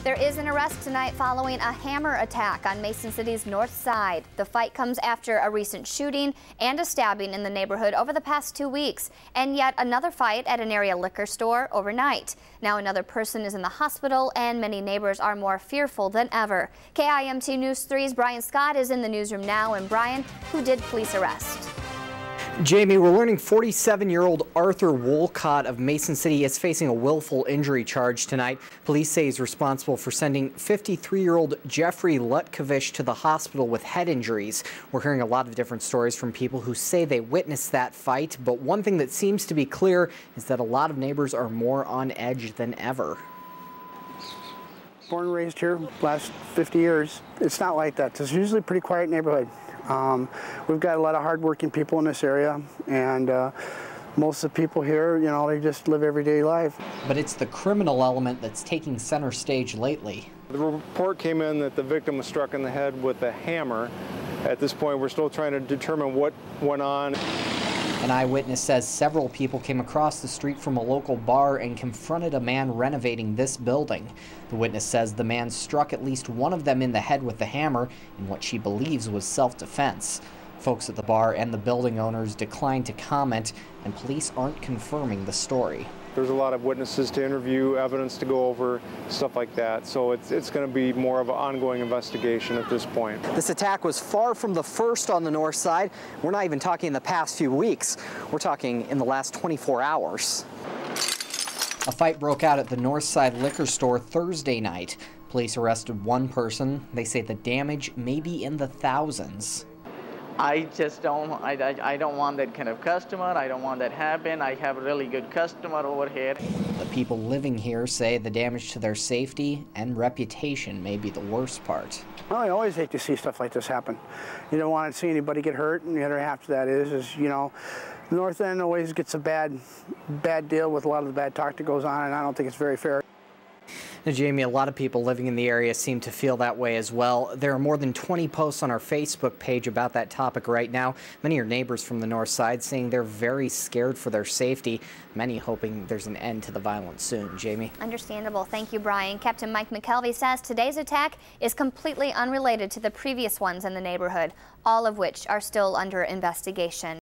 There is an arrest tonight following a hammer attack on Mason City's north side. The fight comes after a recent shooting and a stabbing in the neighborhood over the past 2 weeks, and yet another fight at an area liquor store overnight. Now another person is in the hospital, and many neighbors are more fearful than ever. KIMT News 3's Brian Scott is in the newsroom now. And Brian, who did police arrest? Jamie, we're learning 47-year-old Arthur Wolcott of Mason City is facing a willful injury charge tonight. Police say he's responsible for sending 53-year-old Jeffrey Lutkovich to the hospital with head injuries. We're hearing a lot of different stories from people who say they witnessed that fight, but one thing that seems to be clear is that a lot of neighbors are more on edge than ever. Born and raised here, last 50 years. It's not like that. It's usually a pretty quiet neighborhood. We've got a lot of hardworking people in this area, and most of the people here, you know, they just live everyday life. But it's the criminal element that's taking center stage lately. The report came in that the victim was struck in the head with a hammer. At this point, we're still trying to determine what went on. An eyewitness says several people came across the street from a local bar and confronted a man renovating this building. The witness says the man struck at least one of them in the head with the hammer in what she believes was self-defense. Folks at the bar and the building owners declined to comment, and police aren't confirming the story. There's a lot of witnesses to interview, evidence to go over, stuff like that. So it's going to be more of an ongoing investigation at this point. This attack was far from the first on the north side. We're not even talking in the past few weeks. We're talking in the last 24 hours. A fight broke out at the north side liquor store Thursday night. Police arrested one person. They say the damage may be in the thousands. I just don't want that kind of customer. I don't want that happen. I have a really good customer over here. The people living here say the damage to their safety and reputation may be the worst part. Well, I always hate to see stuff like this happen. You don't want to see anybody get hurt, and the other half of that is you know, the north end always gets a bad deal with a lot of the bad talk that goes on, and I don't think it's very fair. Now, Jamie, a lot of people living in the area seem to feel that way as well. There are more than 20 posts on our Facebook page about that topic right now. Many are neighbors from the north side saying they're very scared for their safety. Many hoping there's an end to the violence soon. Jamie? Understandable. Thank you, Brian. Captain Mike McKelvey says today's attack is completely unrelated to the previous ones in the neighborhood, all of which are still under investigation.